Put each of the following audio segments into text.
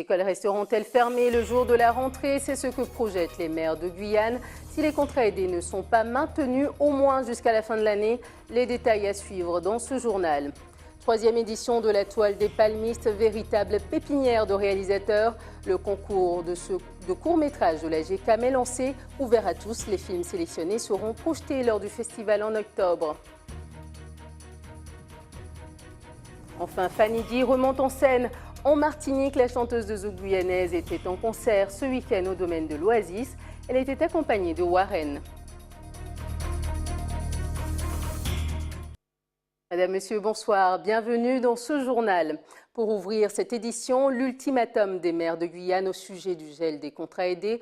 écoles resteront-elles fermées le jour de la rentrée? C'est ce que projettent les maires de Guyane. Si les contrats aidés ne sont pas maintenus, au moins jusqu'à la fin de l'année, les détails à suivre dans ce journal. Troisième édition de la toile des palmistes, véritable pépinière de réalisateurs. Le concours de court-métrage de la GCAM est lancé, ouvert à tous. Les films sélectionnés seront projetés lors du festival en octobre. Enfin, Fanny Di remonte en scène. En Martinique, la chanteuse de zouk guyanaise était en concert ce week-end au domaine de l'Oasis. Elle était accompagnée de Warren. Madame, Monsieur, bonsoir. Bienvenue dans ce journal. Pour ouvrir cette édition, l'ultimatum des maires de Guyane au sujet du gel des contrats aidés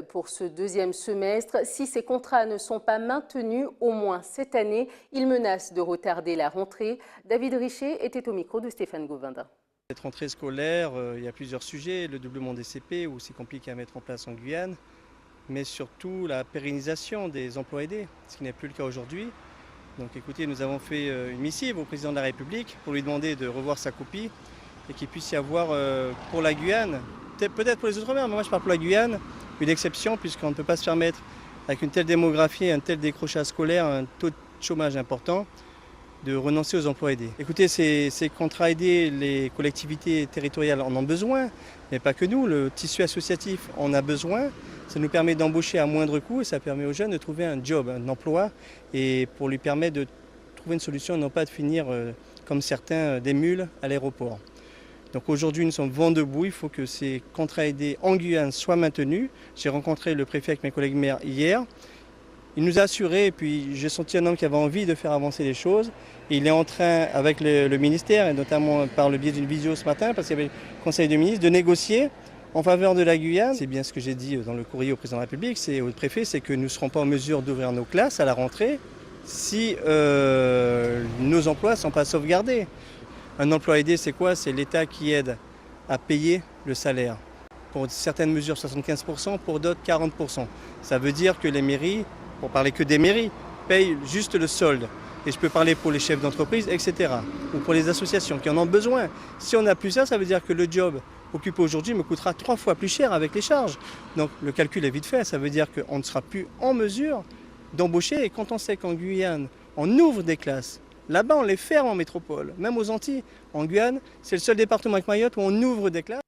pour ce deuxième semestre. Si ces contrats ne sont pas maintenus, au moins cette année, ils menacent de retarder la rentrée. David Richer était au micro de Stéphane Govindin. Cette rentrée scolaire, il y a plusieurs sujets. Le doublement des CP, où c'est compliqué à mettre en place en Guyane, mais surtout la pérennisation des emplois aidés, ce qui n'est plus le cas aujourd'hui. Donc écoutez, nous avons fait une missive au président de la République pour lui demander de revoir sa copie et qu'il puisse y avoir pour la Guyane, peut-être pour les Outre-mer, mais moi je parle pour la Guyane, une exception puisqu'on ne peut pas se permettre, avec une telle démographie, un tel décrochage scolaire, un taux de chômage important, de renoncer aux emplois aidés. Écoutez, ces contrats aidés, les collectivités territoriales en ont besoin, mais pas que nous, le tissu associatif en a besoin. Ça nous permet d'embaucher à moindre coût et ça permet aux jeunes de trouver un job, un emploi, et pour lui permettre de trouver une solution et non pas de finir comme certains des mules à l'aéroport. Donc aujourd'hui nous sommes vent debout, il faut que ces contrats aidés en Guyane soient maintenus. J'ai rencontré le préfet avec mes collègues maires hier. Il nous a assuré, et puis j'ai senti un homme qui avait envie de faire avancer les choses. Et il est en train, avec le ministère, et notamment par le biais d'une visio ce matin, parce qu'il y avait le Conseil des ministres, de négocier en faveur de la Guyane. C'est bien ce que j'ai dit dans le courrier au président de la République, c'est au préfet, c'est que nous ne serons pas en mesure d'ouvrir nos classes à la rentrée si nos emplois ne sont pas sauvegardés. Un emploi aidé, c'est quoi? C'est l'État qui aide à payer le salaire. Pour certaines mesures, 75%, pour d'autres, 40%. Ça veut dire que les mairies, pour parler que des mairies, payent juste le solde. Et je peux parler pour les chefs d'entreprise, etc. Ou pour les associations qui en ont besoin. Si on n'a plus ça, ça veut dire que le job occupé aujourd'hui me coûtera 3 fois plus cher avec les charges. Donc le calcul est vite fait, ça veut dire qu'on ne sera plus en mesure d'embaucher. Et quand on sait qu'en Guyane, on ouvre des classes, là-bas on les ferme en métropole, même aux Antilles. En Guyane, c'est le seul département avec Mayotte où on ouvre des classes.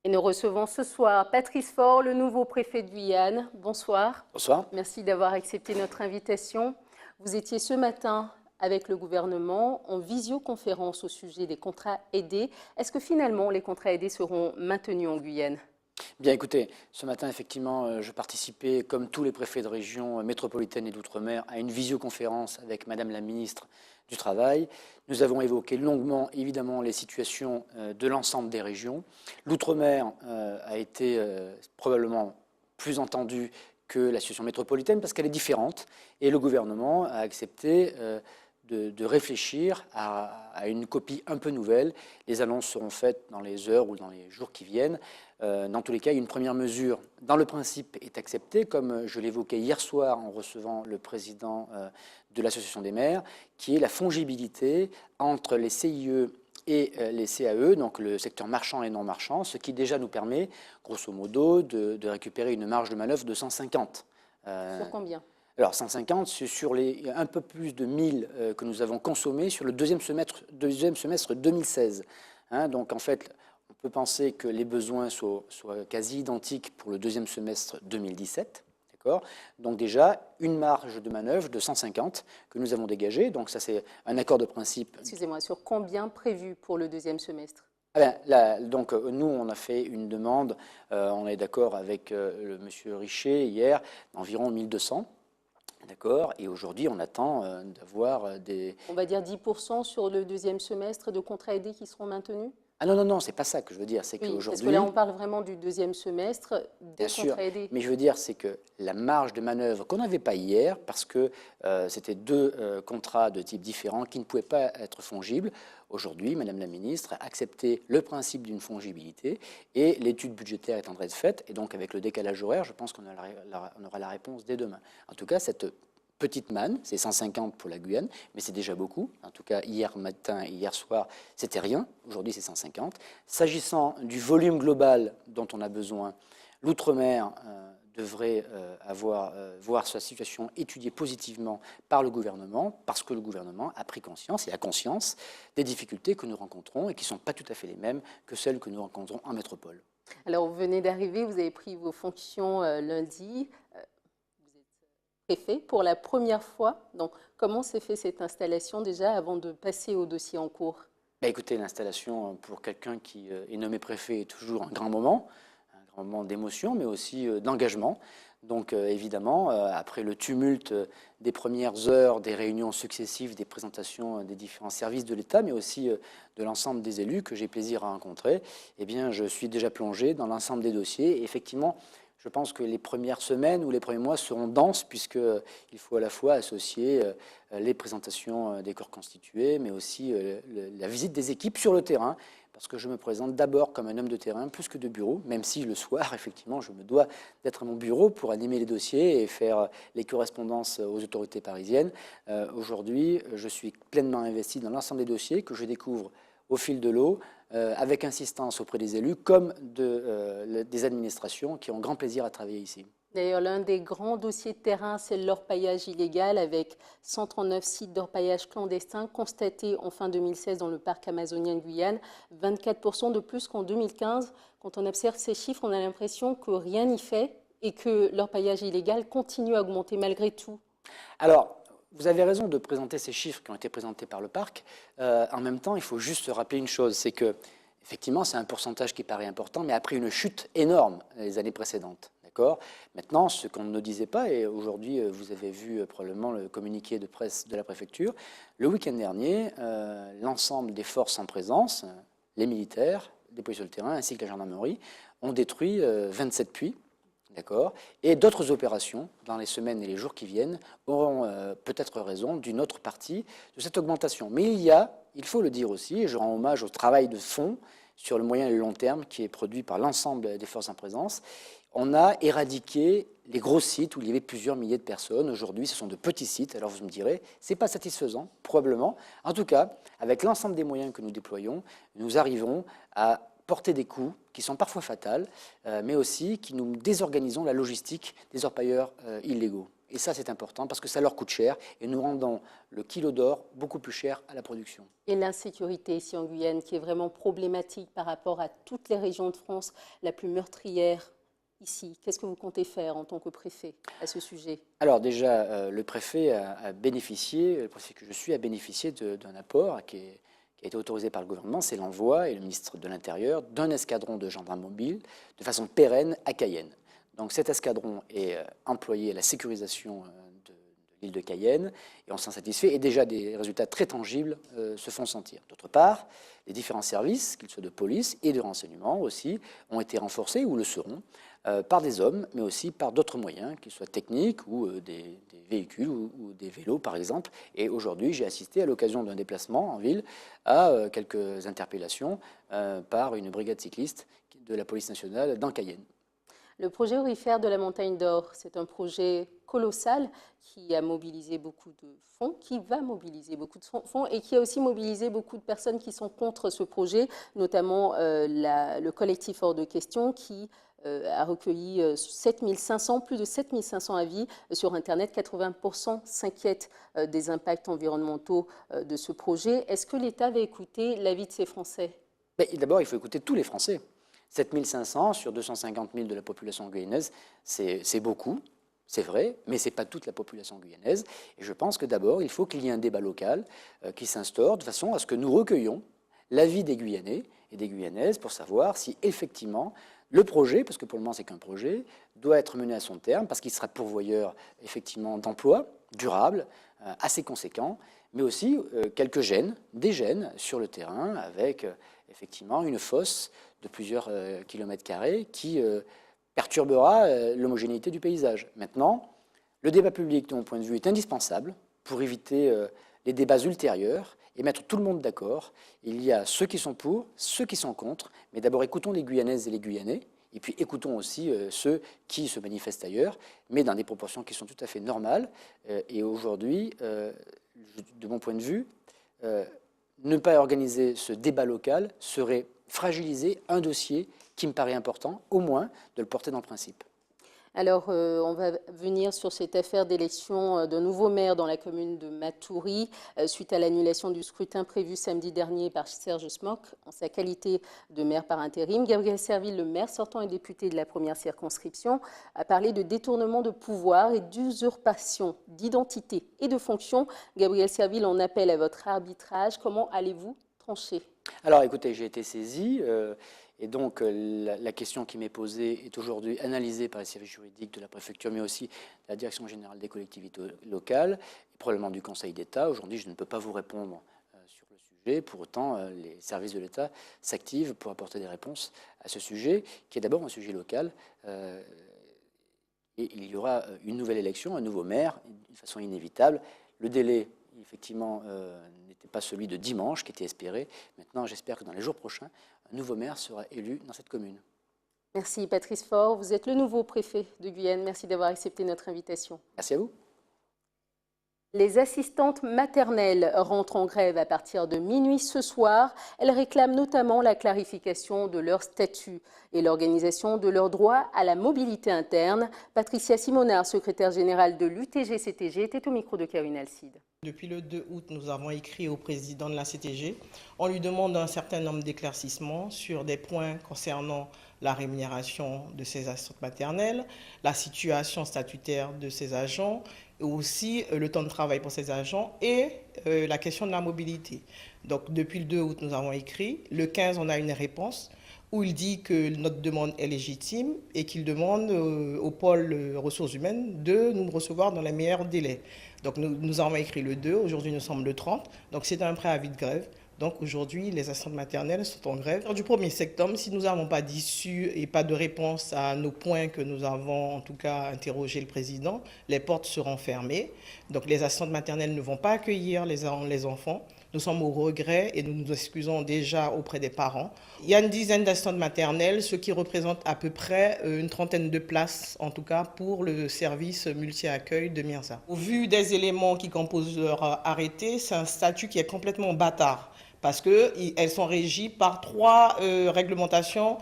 Et nous recevons ce soir Patrice Faure, le nouveau préfet de Guyane. Bonsoir. Bonsoir. Merci d'avoir accepté notre invitation. Vous étiez ce matin avec le gouvernement en visioconférence au sujet des contrats aidés. Est-ce que finalement les contrats aidés seront maintenus en Guyane? Bien écoutez, ce matin effectivement je participais comme tous les préfets de région métropolitaine et d'outre-mer à une visioconférence avec Madame la ministre du Travail. Nous avons évoqué longuement évidemment les situations de l'ensemble des régions. L'outre-mer a été probablement plus entendue que la situation métropolitaine parce qu'elle est différente et le gouvernement a accepté de réfléchir à une copie un peu nouvelle. Les annonces seront faites dans les heures ou dans les jours qui viennent. Dans tous les cas, une première mesure, dans le principe, est acceptée, comme je l'évoquais hier soir en recevant le président de l'Association des maires, qui est la fongibilité entre les CIE et les CAE, donc le secteur marchand et non marchand, ce qui déjà nous permet, grosso modo, de récupérer une marge de manœuvre de 150. Sur combien? Alors 150, c'est sur les un peu plus de 1000 que nous avons consommés sur le deuxième semestre 2016. Hein, donc en fait, on peut penser que les besoins soient quasi identiques pour le deuxième semestre 2017. Donc déjà, une marge de manœuvre de 150 que nous avons dégagée. Donc ça, c'est un accord de principe. Excusez-moi, sur combien prévu pour le deuxième semestre? Donc nous, on a fait une demande, on est d'accord avec monsieur Richer hier, d'environ 1200. D'accord. Et aujourd'hui, on attend d'avoir des... On va dire 10% sur le deuxième semestre de contrats aidés qui seront maintenus? Ah non, non, non, c'est pas ça que je veux dire. C'est qu'aujourd'hui... Parce que là, on parle vraiment du deuxième semestre des contrats aidés. Mais je veux dire, c'est que la marge de manœuvre qu'on n'avait pas hier, parce que c'était deux contrats de type différent qui ne pouvaient pas être fongibles, aujourd'hui, Madame la Ministre a accepté le principe d'une fongibilité et l'étude budgétaire est en train d'être faite. Et donc, avec le décalage horaire, je pense qu'on aura la réponse dès demain. En tout cas, cette petite manne, c'est 150 pour la Guyane, mais c'est déjà beaucoup. En tout cas, hier matin et hier soir, c'était rien. Aujourd'hui, c'est 150. S'agissant du volume global dont on a besoin, l'outre-mer devrait voir sa situation étudiée positivement par le gouvernement, parce que le gouvernement a pris conscience et a conscience des difficultés que nous rencontrons et qui ne sont pas tout à fait les mêmes que celles que nous rencontrons en métropole. Alors, vous venez d'arriver, vous avez pris vos fonctions lundi. Préfet pour la première fois. Donc, comment s'est fait cette installation déjà avant de passer au dossier en cours? Écoutez, l'installation pour quelqu'un qui est nommé préfet est toujours un grand moment d'émotion, mais aussi d'engagement. Donc, évidemment, après le tumulte des premières heures, des réunions successives, des présentations des différents services de l'État, mais aussi de l'ensemble des élus que j'ai plaisir à rencontrer, eh bien, je suis déjà plongé dans l'ensemble des dossiers. Et effectivement, je pense que les premières semaines ou les premiers mois seront denses puisqu'il faut à la fois associer les présentations des corps constitués, mais aussi la visite des équipes sur le terrain, parce que je me présente d'abord comme un homme de terrain plus que de bureau, même si le soir, effectivement, je me dois d'être à mon bureau pour animer les dossiers et faire les correspondances aux autorités parisiennes. Aujourd'hui, je suis pleinement investi dans l'ensemble des dossiers que je découvre au fil de l'eau, avec insistance auprès des élus comme des administrations qui ont grand plaisir à travailler ici. D'ailleurs, l'un des grands dossiers de terrain, c'est l'orpaillage illégal, avec 139 sites d'orpaillage clandestins constatés en fin 2016 dans le parc amazonien de Guyane, 24% de plus qu'en 2015. Quand on observe ces chiffres, on a l'impression que rien n'y fait et que l'orpaillage illégal continue à augmenter malgré tout. Alors, vous avez raison de présenter ces chiffres qui ont été présentés par le parc. En même temps, il faut juste se rappeler une chose, c'est que, effectivement, c'est un pourcentage qui paraît important, mais après une chute énorme les années précédentes. Maintenant, ce qu'on ne disait pas, et aujourd'hui vous avez vu probablement le communiqué de presse de la préfecture, le week-end dernier, l'ensemble des forces en présence, les militaires, les policiers sur le terrain, ainsi que la gendarmerie, ont détruit 27 puits. Et d'autres opérations, dans les semaines et les jours qui viennent, auront peut-être raison d'une autre partie de cette augmentation. Mais il faut le dire aussi, et je rends hommage au travail de fond sur le moyen et le long terme qui est produit par l'ensemble des forces en présence. On a éradiqué les gros sites où il y avait plusieurs milliers de personnes. Aujourd'hui, ce sont de petits sites. Alors vous me direz, ce n'est pas satisfaisant, probablement. En tout cas, avec l'ensemble des moyens que nous déployons, nous arrivons à porter des coups qui sont parfois fatals, mais aussi qui nous désorganisons la logistique des orpailleurs illégaux. Et ça, c'est important parce que ça leur coûte cher et nous rendons le kilo d'or beaucoup plus cher à la production. Et l'insécurité ici en Guyane, qui est vraiment problématique par rapport à toutes les régions de France, la plus meurtrière ici. Qu'est-ce que vous comptez faire en tant que préfet à ce sujet? Alors déjà, le préfet a bénéficié, le préfet que je suis a bénéficié d'un apport qui a été autorisé par le gouvernement, c'est l'envoi, et le ministre de l'Intérieur, d'un escadron de gendarmes mobiles de façon pérenne à Cayenne. Donc cet escadron est employé à la sécurisation de l'île de Cayenne et on s'en satisfait et déjà des résultats très tangibles se font sentir. D'autre part, les différents services, qu'ils soient de police et de renseignement aussi, ont été renforcés ou le seront par des hommes, mais aussi par d'autres moyens, qu'ils soient techniques ou des véhicules ou des vélos par exemple. Et aujourd'hui, j'ai assisté à l'occasion d'un déplacement en ville à quelques interpellations par une brigade cycliste de la police nationale dans Cayenne. Le projet aurifère de la Montagne d'Or, c'est un projet colossal qui a mobilisé beaucoup de fonds, qui va mobiliser beaucoup de fonds et qui a aussi mobilisé beaucoup de personnes qui sont contre ce projet, notamment le collectif Hors de Question qui a recueilli plus de 7500 avis sur Internet. 80% s'inquiètent des impacts environnementaux de ce projet. Est-ce que l'État va écouter l'avis de ces Français? D'abord, il faut écouter tous les Français. 7500 sur 250 000 de la population guyanaise, c'est beaucoup, c'est vrai, mais ce n'est pas toute la population guyanaise. Et je pense que d'abord, il faut qu'il y ait un débat local qui s'instaure de façon à ce que nous recueillions l'avis des Guyanais et des Guyanaises pour savoir si effectivement le projet, parce que pour le moment c'est qu'un projet, doit être mené à son terme parce qu'il sera pourvoyeur effectivement d'emplois durables, assez conséquents, mais aussi quelques gènes, des gènes sur le terrain avec effectivement une fosse de plusieurs kilomètres carrés qui perturbera l'homogénéité du paysage. Maintenant, le débat public, de mon point de vue, est indispensable pour éviter les débats ultérieurs et mettre tout le monde d'accord. Il y a ceux qui sont pour, ceux qui sont contre, mais d'abord écoutons les Guyanaises et les Guyanais, Et puis écoutons aussi ceux qui se manifestent ailleurs, mais dans des proportions qui sont tout à fait normales. Et aujourd'hui, de mon point de vue, ne pas organiser ce débat local serait fragiliser un dossier qui me paraît important, au moins de le porter dans le principe. Alors, on va venir sur cette affaire d'élection d'un nouveau maire dans la commune de Matoury, suite à l'annulation du scrutin prévu samedi dernier par Serge Smock, en sa qualité de maire par intérim. Gabriel Serville, le maire sortant et député de la première circonscription, a parlé de détournement de pouvoir et d'usurpation d'identité et de fonction. Gabriel Serville, on appelle à votre arbitrage. Comment allez-vous trancher? Alors, écoutez, j'ai été saisi. Et donc, la question qui m'est posée est aujourd'hui analysée par les services juridiques de la préfecture, mais aussi de la direction générale des collectivités locales, et probablement du Conseil d'État. Aujourd'hui, je ne peux pas vous répondre sur le sujet. Pour autant, les services de l'État s'activent pour apporter des réponses à ce sujet, qui est d'abord un sujet local. Et il y aura une nouvelle élection, un nouveau maire, d'une façon inévitable. Le délai, effectivement, n'était pas celui de dimanche qui était espéré. Maintenant, j'espère que dans les jours prochains, un nouveau maire sera élu dans cette commune. Merci Patrice Faure. Vous êtes le nouveau préfet de Guyane. Merci d'avoir accepté notre invitation. Merci à vous. Les assistantes maternelles rentrent en grève à partir de minuit ce soir. Elles réclament notamment la clarification de leur statut et l'organisation de leur droit à la mobilité interne. Patricia Simonard, secrétaire générale de l'UTG-CTG, était au micro de Karine Alcide. Depuis le 2 août, nous avons écrit au président de la CTG. On lui demande un certain nombre d'éclaircissements sur des points concernant la rémunération de ces assistantes maternelles, la situation statutaire de ces agents, et aussi le temps de travail pour ces agents et la question de la mobilité. Donc depuis le 2 août, nous avons écrit. Le 15, on a une réponse où il dit que notre demande est légitime et qu'il demande au pôle ressources humaines de nous recevoir dans les meilleurs délais. Donc nous avons écrit le 2, aujourd'hui nous sommes le 30, donc c'est un préavis de grève. Donc aujourd'hui, les assistantes maternelles sont en grève. Du 1er septembre, si nous n'avons pas d'issue et pas de réponse à nos points que nous avons en tout cas interrogé le président, les portes seront fermées. Donc les assistantes maternelles ne vont pas accueillir les enfants. Nous sommes au regret et nous nous excusons déjà auprès des parents. Il y a une dizaine d'assistantes maternelles, ce qui représente à peu près une trentaine de places, en tout cas pour le service multi-accueil de Myrsa. Au vu des éléments qui composent leur arrêté, c'est un statut qui est complètement bâtard, parce qu'elles sont régies par 3 réglementations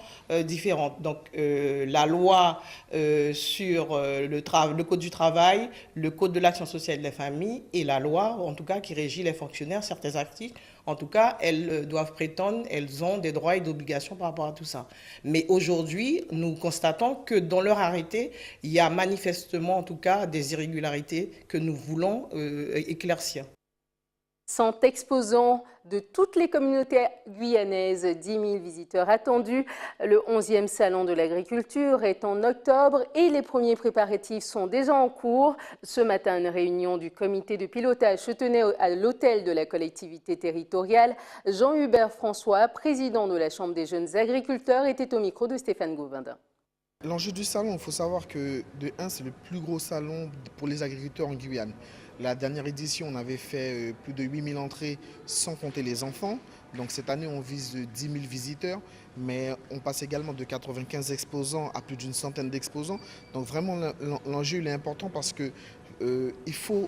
différentes. Donc la loi sur le Code du travail, le Code de l'action sociale et de la famille et la loi, en tout cas, qui régit les fonctionnaires, certains articles. En tout cas, elles doivent prétendre, elles ont des droits et des obligations par rapport à tout ça. Mais aujourd'hui, nous constatons que dans leur arrêté, il y a manifestement, en tout cas, des irrégularités que nous voulons éclaircir. Sont exposants de toutes les communautés guyanaises, 10 000 visiteurs attendus. Le 11e salon de l'agriculture est en octobre et les premiers préparatifs sont déjà en cours. Ce matin, une réunion du comité de pilotage se tenait à l'hôtel de la collectivité territoriale. Jean-Hubert François, président de la Chambre des jeunes agriculteurs, était au micro de Stéphane Gauvindin. L'enjeu du salon, il faut savoir que de 1, c'est le plus gros salon pour les agriculteurs en Guyane. La dernière édition, on avait fait plus de 8 000 entrées sans compter les enfants. Donc cette année, on vise 10 000 visiteurs, mais on passe également de 95 exposants à plus d'une centaine d'exposants. Donc vraiment, l'enjeu il est important parce qu'il faut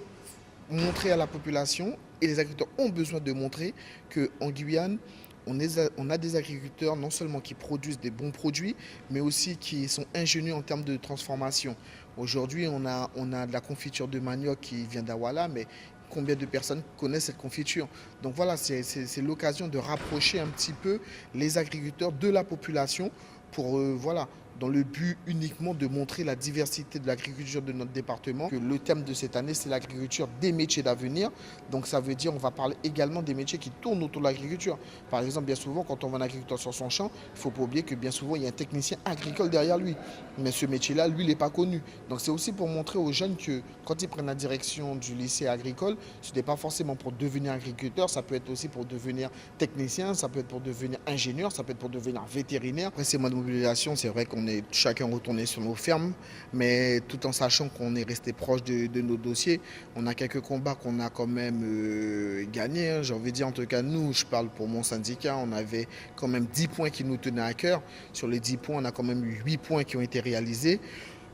montrer à la population, et les agriculteurs ont besoin de montrer qu'en Guyane, on a des agriculteurs non seulement qui produisent des bons produits, mais aussi qui sont ingénieux en termes de transformation. Aujourd'hui, on a de la confiture de manioc qui vient d'Awala, mais combien de personnes connaissent cette confiture? Donc voilà, c'est l'occasion de rapprocher un petit peu les agriculteurs de la population pour, voilà, dans le but uniquement de montrer la diversité de l'agriculture de notre département. Le thème de cette année, c'est l'agriculture des métiers d'avenir. Donc ça veut dire qu'on va parler également des métiers qui tournent autour de l'agriculture. Par exemple, bien souvent, quand on voit un agriculteur sur son champ, il ne faut pas oublier que bien souvent, il y a un technicien agricole derrière lui. Mais ce métier-là, lui, il n'est pas connu. Donc c'est aussi pour montrer aux jeunes que quand ils prennent la direction du lycée agricole, ce n'est pas forcément pour devenir agriculteur, ça peut être aussi pour devenir technicien, ça peut être pour devenir ingénieur, ça peut être pour devenir vétérinaire. Après ces mois de mobilisation, c'est vrai qu'on on est chacun retourné sur nos fermes, mais tout en sachant qu'on est resté proche de nos dossiers. On a quelques combats qu'on a quand même gagnés, hein. J'ai envie de dire, en tout cas nous, je parle pour mon syndicat, on avait quand même 10 points qui nous tenaient à cœur. Sur les 10 points, on a quand même eu 8 points qui ont été réalisés.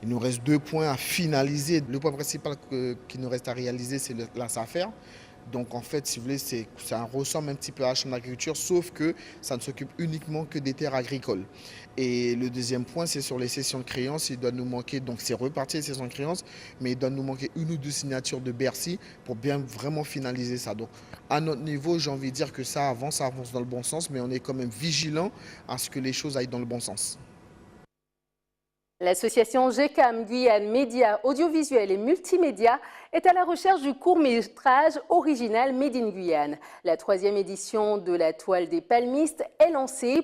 Il nous reste 2 points à finaliser. Le point principal qui nous reste à réaliser, c'est la SAFER. Donc en fait, si vous voulez, ça ressemble un petit peu à la chambre d'agriculture, sauf que ça ne s'occupe uniquement que des terres agricoles. Et le deuxième point, c'est sur les cessions de créances. Il doit nous manquer, donc c'est reparti les cessions de créances, mais il doit nous manquer 1 ou 2 signatures de Bercy pour bien vraiment finaliser ça. Donc à notre niveau, j'ai envie de dire que ça avance dans le bon sens, mais on est quand même vigilant à ce que les choses aillent dans le bon sens. L'association GECAM Guyane Médias Audiovisuels et Multimédia est à la recherche du court-métrage original Made in Guyane. La 3e édition de la Toile des Palmistes est lancée.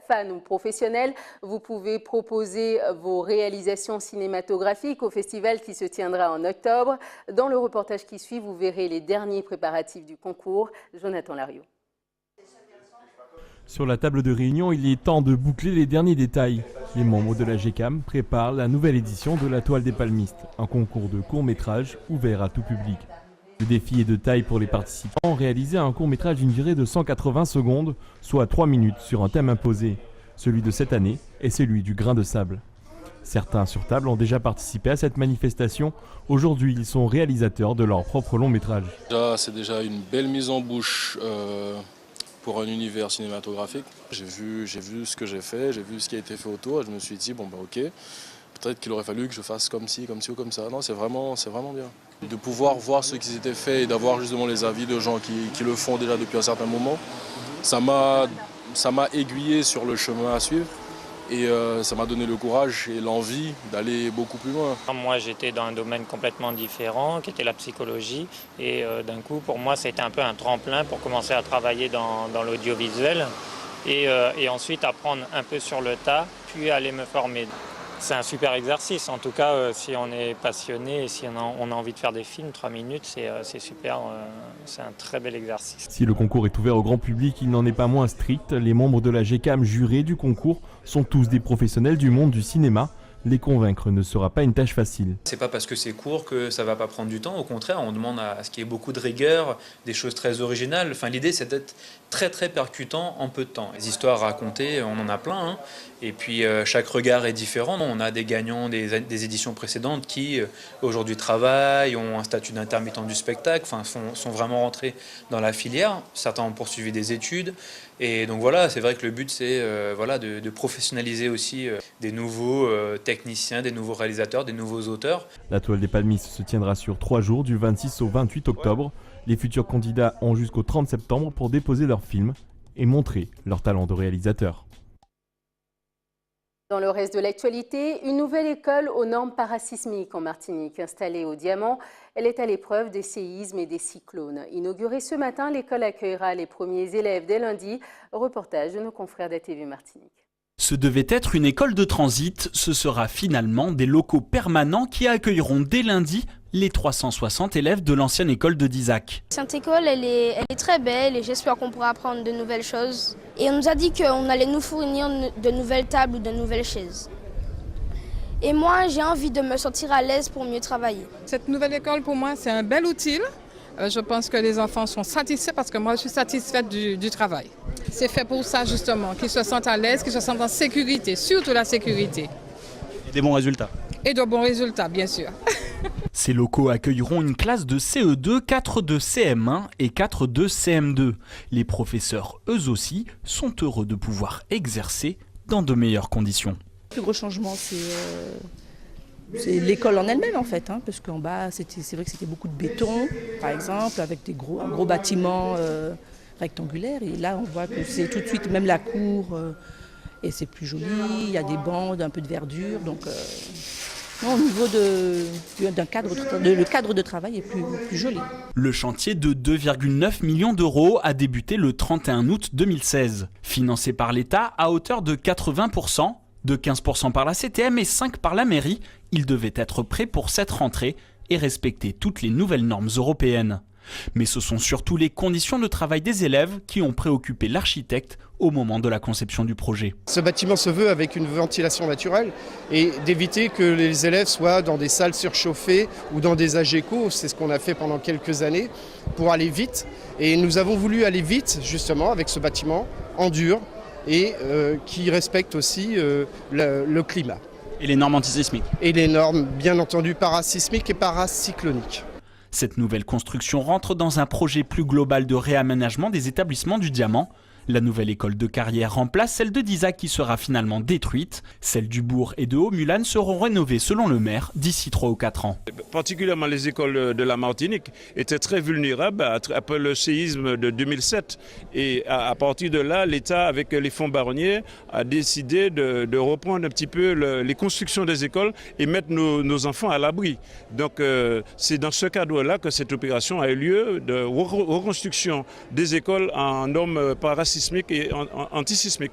Fans ou professionnels, vous pouvez proposer vos réalisations cinématographiques au festival qui se tiendra en octobre. Dans le reportage qui suit, vous verrez les derniers préparatifs du concours. Jonathan Lariot. Sur la table de réunion, il est temps de boucler les derniers détails. Les membres de la GECAM préparent la nouvelle édition de la Toile des Palmistes, un concours de court-métrage ouvert à tout public. Le défi est de taille pour les participants, réaliser un court-métrage d'une durée de 180 secondes, soit 3 minutes sur un thème imposé. Celui de cette année est celui du grain de sable. Certains sur table ont déjà participé à cette manifestation. Aujourd'hui, ils sont réalisateurs de leur propre long-métrage. C'est déjà une belle mise en bouche pour un univers cinématographique. J'ai vu ce que j'ai fait, j'ai vu ce qui a été fait autour et je me suis dit, bon bah ok, peut-être qu'il aurait fallu que je fasse comme ci ou comme ça. Non, c'est vraiment bien. De pouvoir voir ce qui s'était fait et d'avoir justement les avis de gens qui le font déjà depuis un certain moment, ça m'a aiguillé sur le chemin à suivre. Et ça m'a donné le courage et l'envie d'aller beaucoup plus loin. Moi, j'étais dans un domaine complètement différent, qui était la psychologie. Et d'un coup, pour moi, c'était un peu un tremplin pour commencer à travailler dans l'audiovisuel. Et ensuite, apprendre un peu sur le tas, puis aller me former. C'est un super exercice. En tout cas, si on est passionné et si on a envie de faire des films, 3 minutes, c'est super. C'est un très bel exercice. Si le concours est ouvert au grand public, il n'en est pas moins strict. Les membres de la GECAM jurés du concours sont tous des professionnels du monde du cinéma. Les convaincre ne sera pas une tâche facile. C'est pas parce que c'est court que ça va pas prendre du temps. Au contraire, on demande à ce qu'il y ait beaucoup de rigueur, des choses très originales. Enfin, l'idée, c'est d'être très très percutant en peu de temps. Les histoires racontées, on en a plein. Hein. Et puis chaque regard est différent. On a des gagnants des éditions précédentes qui aujourd'hui travaillent, ont un statut d'intermittent du spectacle, enfin, sont vraiment rentrés dans la filière. Certains ont poursuivi des études. Et donc voilà, c'est vrai que le but, c'est de professionnaliser aussi des nouveaux techniciens, des nouveaux réalisateurs, des nouveaux auteurs. La Toile des Palmistes se tiendra sur 3 jours, du 26 au 28 octobre. Les futurs candidats ont jusqu'au 30 septembre pour déposer leur film et montrer leur talent de réalisateur. Dans le reste de l'actualité, une nouvelle école aux normes parasismiques en Martinique. Installée au Diamant, elle est à l'épreuve des séismes et des cyclones. Inaugurée ce matin, l'école accueillera les premiers élèves dès lundi. Reportage de nos confrères d'ATV Martinique. Ce devait être une école de transit, ce sera finalement des locaux permanents qui accueilleront dès lundi les 360 élèves de l'ancienne école de Dizac. Cette école, elle est très belle et j'espère qu'on pourra apprendre de nouvelles choses. Et on nous a dit qu'on allait nous fournir de nouvelles tables ou de nouvelles chaises. Et moi, j'ai envie de me sentir à l'aise pour mieux travailler. Cette nouvelle école, pour moi, c'est un bel outil. Je pense que les enfants sont satisfaits parce que moi, je suis satisfaite du travail. C'est fait pour ça, justement, qu'ils se sentent à l'aise, qu'ils se sentent en sécurité, surtout la sécurité. Et des bons résultats. Et de bons résultats, bien sûr. Ces locaux accueilleront une classe de CE2, 4 de CM1 et 4 de CM2. Les professeurs, eux aussi, sont heureux de pouvoir exercer dans de meilleures conditions. Le plus gros changement, c'est l'école en elle-même, en fait. Parce qu'en bas, c'est vrai que c'était beaucoup de béton, par exemple, avec un gros bâtiment rectangulaire. Et là, on voit que c'est tout de suite même la cour. Et c'est plus joli, il y a des bancs, un peu de verdure. Donc, au niveau d'un cadre, le cadre de travail est plus joli. Le chantier de 2,9 millions d'euros a débuté le 31 août 2016. Financé par l'État à hauteur de 80%, de 15% par la CTM et 5% par la mairie, il devait être prêt pour cette rentrée et respecter toutes les nouvelles normes européennes. Mais ce sont surtout les conditions de travail des élèves qui ont préoccupé l'architecte au moment de la conception du projet. Ce bâtiment se veut avec une ventilation naturelle et d'éviter que les élèves soient dans des salles surchauffées ou dans des AGECO, c'est ce qu'on a fait pendant quelques années, pour aller vite. Et nous avons voulu aller vite justement avec ce bâtiment en dur et qui respecte aussi le climat. Et les normes antisismiques. Et les normes bien entendu parasismiques et paracycloniques. Cette nouvelle construction rentre dans un projet plus global de réaménagement des établissements du Diamant. La nouvelle école de Carrière remplace celle de Dizac qui sera finalement détruite. Celles du Bourg et de Haut-Mulane seront rénovées selon le maire d'ici 3 ou 4 ans. Particulièrement les écoles de la Martinique étaient très vulnérables après le séisme de 2007. Et à partir de là, l'État, avec les fonds Barnier, a décidé de reprendre un petit peu les constructions des écoles et mettre nos enfants à l'abri. Donc c'est dans ce cadre-là que cette opération a eu lieu de reconstruction des écoles en normes parasismiques et antisismiques.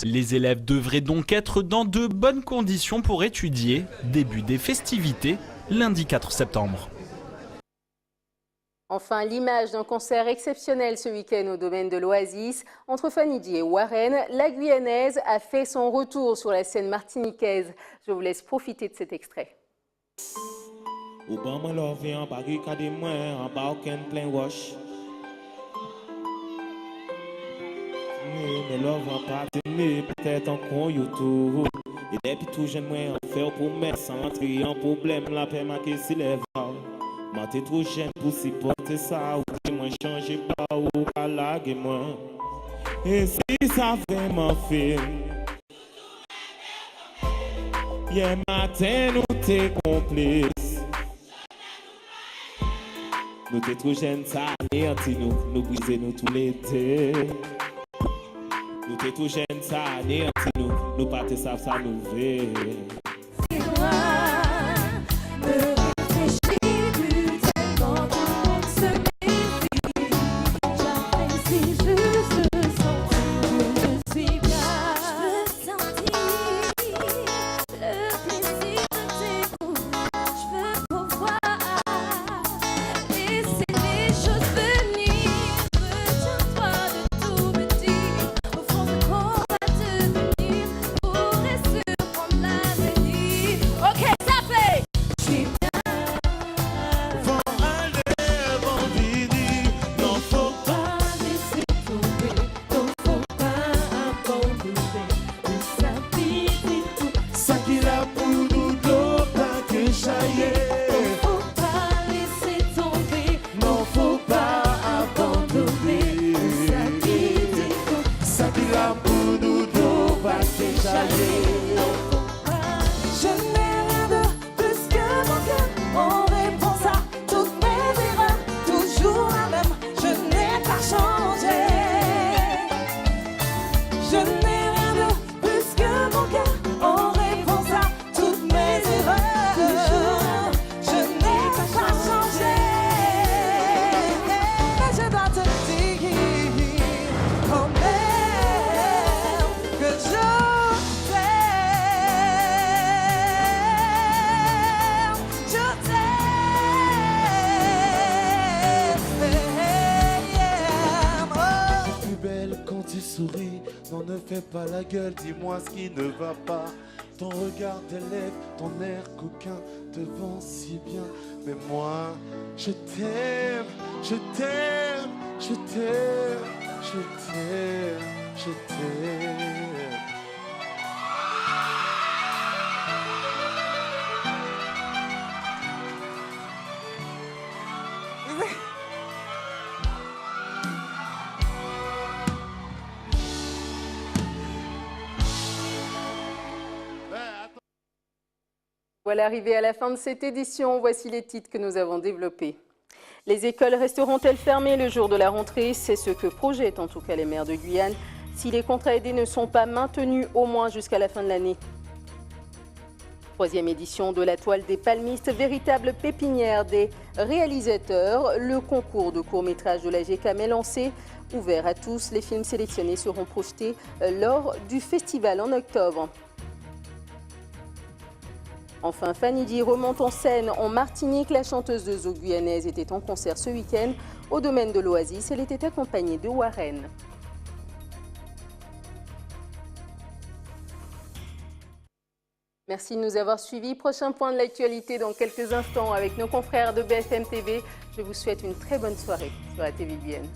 Les élèves devraient donc être dans de bonnes conditions pour étudier. Début des festivités, lundi 4 septembre. Enfin, l'image d'un concert exceptionnel ce week-end au domaine de l'Oasis. Entre Fanny Di et Warren, la Guyanaise a fait son retour sur la scène martiniquaise. Je vous laisse profiter de cet extrait. Mais l'on va pas t'aimer, peut-être encore YouTube. Et depuis tout jeune, moi, en faire pour mettre sans entrer en problème, la paix m'a qui s'élève. Moi, t'es trop jeune pour supporter ça, ou moi, changer pas, ou pas laguer moi. Et si ça vraiment fait, hier matin, nous t'es complices. Nous t'es trop jeunes, ça anéantit nous briser nous tout l'été. Nous t'es tout jeune, ça anéantit nous pas te savent ça nous veut. Pas la gueule, dis-moi ce qui ne va pas. Ton regard t'élève, ton air coquin te vend si bien. Mais moi, je t'aime, je t'aime, je t'aime, je t'aime, je t'aime. Voilà, arrivé à la fin de cette édition, voici les titres que nous avons développés. Les écoles resteront-elles fermées le jour de la rentrée? C'est ce que projettent en tout cas les maires de Guyane, si les contrats aidés ne sont pas maintenus au moins jusqu'à la fin de l'année. Troisième édition de la Toile des Palmistes, véritable pépinière des réalisateurs. Le concours de court-métrage de la GECAM est lancé. Ouvert à tous, les films sélectionnés seront projetés lors du festival en octobre. Enfin, Fanny Di remonte en scène en Martinique. La chanteuse de zoo guyanaise était en concert ce week-end au domaine de l'Oasis. Elle était accompagnée de Warren. Merci de nous avoir suivis. Prochain point de l'actualité dans quelques instants avec nos confrères de BFM TV. Je vous souhaite une très bonne soirée sur la TV Guyane.